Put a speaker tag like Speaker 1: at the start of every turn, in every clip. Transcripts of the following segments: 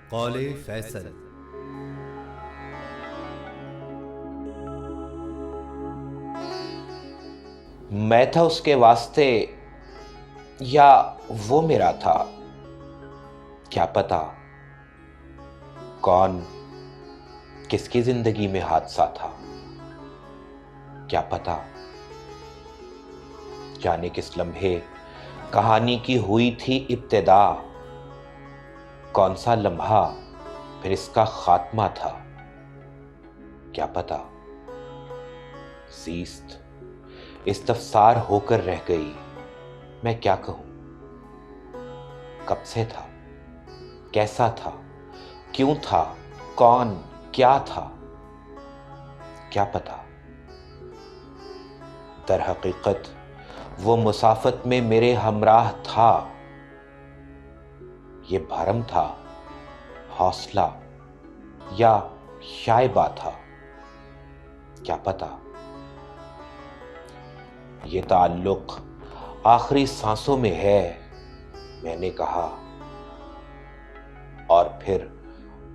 Speaker 1: قول فیصل۔
Speaker 2: میں تھا اس کے واسطے یا وہ میرا تھا، کیا پتا کون کس کی زندگی میں حادثہ تھا، کیا پتا جانے کس لمحے کہانی کی ہوئی تھی ابتدا، کون سا لمحہ پھر اس کا خاتمہ تھا، کیا پتا زیست استفسار ہو کر رہ گئی۔ میں کیا کہوں، کب سے تھا، کیسا تھا، کیوں تھا، کون کیا تھا، کیا پتا۔ در حقیقت وہ مسافت میں میرے ہمراہ تھا، یہ بھرم تھا، حوصلہ یا شائبہ تھا، کیا پتا۔ یہ تعلق آخری سانسوں میں ہے، میں نے کہا، اور پھر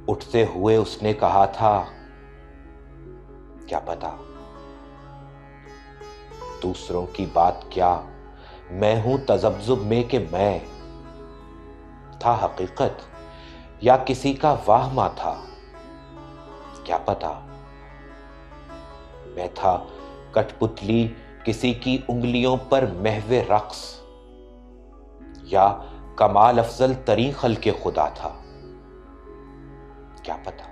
Speaker 2: اٹھتے ہوئے اس نے کہا تھا، کیا پتا۔ دوسروں کی بات کیا، میں ہوں تذبذب میں کہ میں تھا حقیقت یا کسی کا واہمہ تھا، کیا پتا۔ میں تھا کٹ پتلی کسی کی انگلیوں پر محو رقص یا کمال افضل ترین خلق خدا تھا، کیا پتا۔